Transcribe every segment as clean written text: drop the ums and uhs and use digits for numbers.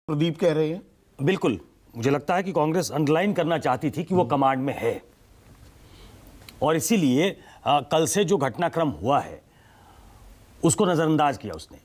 प्रदीप कह रहे हैं। बिल्कुल, मुझे लगता है कि कांग्रेस अंडरलाइन करना चाहती थी कि वो कमांड में है, और इसीलिए कल से जो घटनाक्रम हुआ है उसको नजरअंदाज किया उसने।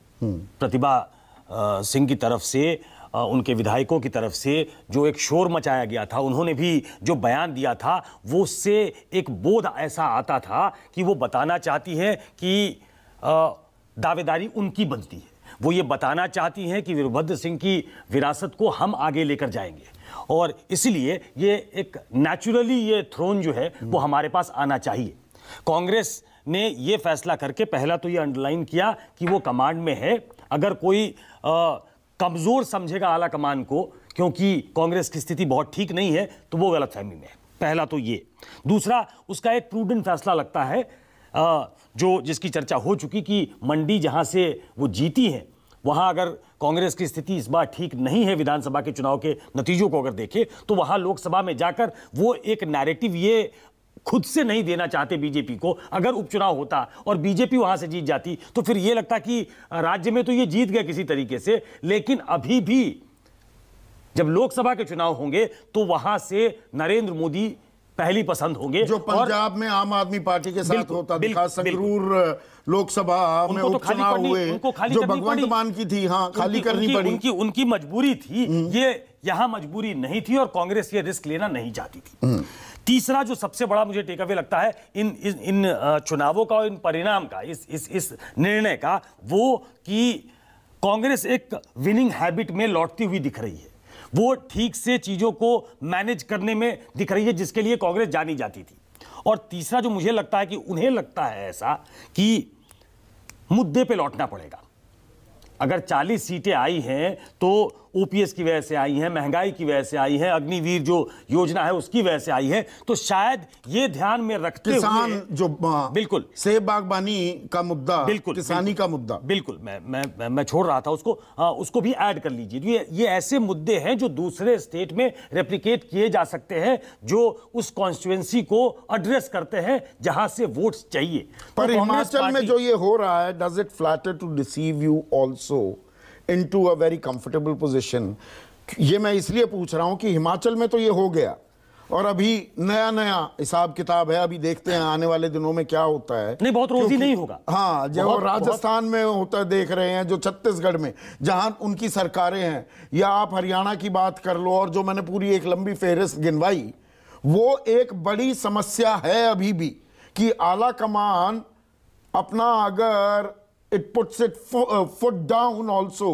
प्रतिभा सिंह की तरफ से, उनके विधायकों की तरफ से जो एक शोर मचाया गया था, उन्होंने भी जो बयान दिया था, वो उससे एक बोध ऐसा आता था कि वो बताना चाहती है कि दावेदारी उनकी बनती है। वो ये बताना चाहती हैं कि वीरभद्र सिंह की विरासत को हम आगे लेकर जाएंगे, और इसलिए ये एक नेचुरली ये थ्रोन जो है वो हमारे पास आना चाहिए। कांग्रेस ने ये फैसला करके पहला तो ये अंडरलाइन किया कि वो कमांड में है। अगर कोई कमजोर समझेगा आला कमान को, क्योंकि कांग्रेस की स्थिति बहुत ठीक नहीं है, तो वो गलतफहमी में है। पहला तो ये। दूसरा, उसका एक प्रूडेंट फैसला लगता है, जो जिसकी चर्चा हो चुकी कि मंडी जहां से वो जीती हैं, वहां अगर कांग्रेस की स्थिति इस बार ठीक नहीं है, विधानसभा के चुनाव के नतीजों को अगर देखें, तो वहां लोकसभा में जाकर वो एक नैरेटिव ये खुद से नहीं देना चाहते बीजेपी को। अगर उपचुनाव होता और बीजेपी वहां से जीत जाती तो फिर ये लगता कि राज्य में तो ये जीत गए किसी तरीके से, लेकिन अभी भी जब लोकसभा के चुनाव होंगे तो वहां से नरेंद्र मोदी पहली पसंद होंगे। जो पंजाब में आम आदमी पार्टी के साथ होता दिखा, संगरूर लोकसभा में उपचुनाव हुए, जो भगवंत मान की थी, हाँ, खाली करनी पड़ी। उनकी मजबूरी थी, ये यहां मजबूरी नहीं थी, और कांग्रेस ये रिस्क लेना नहीं चाहती थी। तीसरा जो सबसे बड़ा मुझे टेक अवे लगता है इन चुनावों का और इन परिणाम का, इस निर्णय का, वो कि कांग्रेस एक विनिंग हैबिट में लौटती हुई दिख रही है। वो ठीक से चीजों को मैनेज करने में दिख रही है, जिसके लिए कांग्रेस जानी जाती थी। और तीसरा जो मुझे लगता है कि उन्हें लगता है ऐसा कि मुद्दे पे लौटना पड़ेगा। अगर 40 सीटें आई हैं तो ओपीएस की वजह से आई हैं, महंगाई की वजह से आई हैं, अग्निवीर जो योजना है उसकी वजह से आई है, तो शायद ये ध्यान में रखते हुए किसान जो बिल्कुल सेब बागबानी का मुद्दा, बिल्कुल किसानी का मुद्दा, बिल्कुल मैं छोड़ रहा था उसको भी ऐड कर लीजिए। ये ऐसे मुद्दे हैं जो दूसरे स्टेट में रेप्लिकेट किए जा सकते हैं, जो उस कॉन्स्टिट्यूएंसी को एड्रेस करते हैं जहां से वोट्स चाहिए। पर हिमाचल में जो ये हो रहा है, does it flatter to deceive you also into a very comfortable position? ये मैं इसलिए पूछ रहा हूं कि हिमाचल में तो ये हो गया, और अभी नया नया हिसाब किताब है। अभी देखते हैं आने वाले दिनों में क्या होता है। नहीं, बहुत रोजी नहीं होगा। हाँ, जो राजस्थान में होता है देख रहे हैं, जो छत्तीसगढ़ में जहां उनकी सरकारें हैं, या आप हरियाणा की बात कर लो, और जो मैंने पूरी एक लंबी फेहरिस्त गिनवाई, वो एक बड़ी समस्या है अभी भी कि आला कमान अपना अगर it puts it foot down also,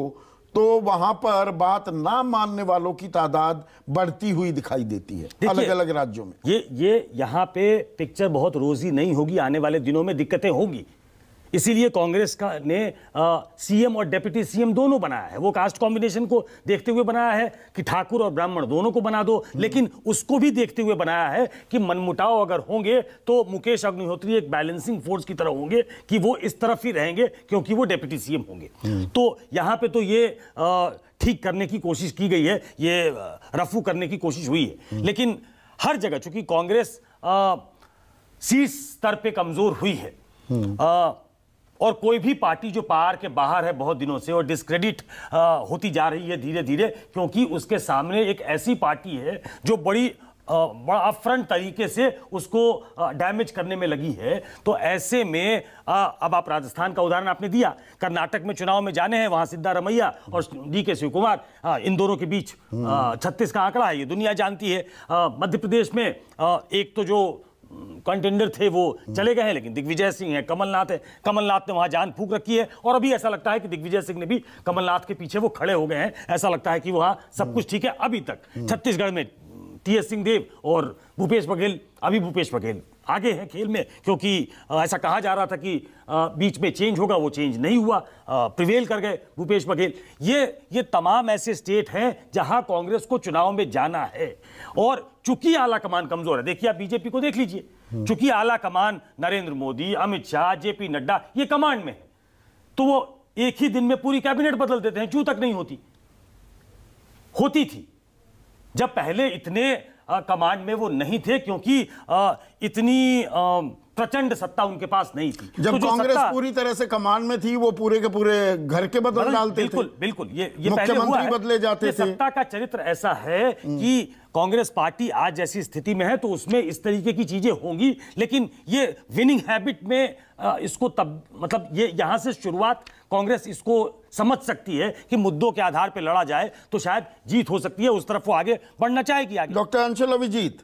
तो वहां पर बात ना मानने वालों की तादाद बढ़ती हुई दिखाई देती है अलग अलग राज्यों में। ये यहां पे पिक्चर बहुत रोजी नहीं होगी, आने वाले दिनों में दिक्कतें होंगी। इसीलिए कांग्रेस ने सीएम और डिप्टी सीएम दोनों बनाया है। वो कास्ट कॉम्बिनेशन को देखते हुए बनाया है कि ठाकुर और ब्राह्मण दोनों को बना दो, लेकिन उसको भी देखते हुए बनाया है कि मनमुटाव अगर होंगे तो मुकेश अग्निहोत्री एक बैलेंसिंग फोर्स की तरह होंगे, कि वो इस तरफ ही रहेंगे क्योंकि वो डिप्टी सीएम होंगे। तो यहां पे तो ये ठीक करने की कोशिश की गई है, ये रफू करने की कोशिश हुई है। लेकिन हर जगह चूंकि कांग्रेस सीट स्तर पे कमजोर हुई है, और कोई भी पार्टी जो पार के बाहर है बहुत दिनों से, और डिस्क्रेडिट होती जा रही है धीरे धीरे, क्योंकि उसके सामने एक ऐसी पार्टी है जो बड़ा अपफ्रंट तरीके से उसको डैमेज करने में लगी है। तो ऐसे में अब आप राजस्थान का उदाहरण आपने दिया, कर्नाटक में चुनाव में जाने हैं, वहां सिद्धारमैया और डीके शिवकुमार, इन दोनों के बीच 36 का आंकड़ा है, ये दुनिया जानती है। मध्य प्रदेश में एक तो जो कंटेंडर थे वो चले गए हैं, लेकिन दिग्विजय सिंह है, कमलनाथ है। कमलनाथ ने वहां जान फूंक रखी है, और अभी ऐसा लगता है कि दिग्विजय सिंह ने भी कमलनाथ के पीछे वो खड़े हो गए हैं। ऐसा लगता है कि वहां सब कुछ ठीक है अभी तक। छत्तीसगढ़ में टीएस सिंहदेव और भूपेश बघेल, अभी भूपेश बघेल आगे हैं खेल में, क्योंकि ऐसा कहा जा रहा था कि बीच में चेंज होगा, वो चेंज नहीं हुआ, प्रिवेल कर गए भूपेश बघेल। ये तमाम ऐसे स्टेट हैं जहां कांग्रेस को चुनाव में जाना है, और चूंकि आला कमान कमजोर है। देखिए, आप बीजेपी को देख लीजिए, चूंकि आला कमान नरेंद्र मोदी, अमित शाह, जेपी नड्डा ये कमांड में है, तो वो एक ही दिन में पूरी कैबिनेट बदल देते हैं। जू तक नहीं होती थी जब पहले इतने कमांड में वो नहीं थे, क्योंकि इतनी प्रचंड सत्ता उनके पास नहीं थी। जब तो जो कांग्रेस सत्ता पूरी तरह से कमान में थी, वो पूरे के पूरे घर के बदल डालते थे। बिल्कुल बिल्कुल, ये पहले हुआ मुख्यमंत्री है। बदले जाते ये थे। सत्ता का चरित्र ऐसा है कि कांग्रेस पार्टी आज जैसी स्थिति में है तो उसमें इस तरीके की चीजें होंगी, लेकिन ये विनिंग हैबिट में इसको तब मतलब ये यहां से शुरुआत कांग्रेस इसको समझ सकती है कि मुद्दों के आधार पर लड़ा जाए तो शायद जीत हो सकती है, उस तरफ वो आगे बढ़ना चाहेगी। आगे डॉक्टर अंशुल अभिजीत,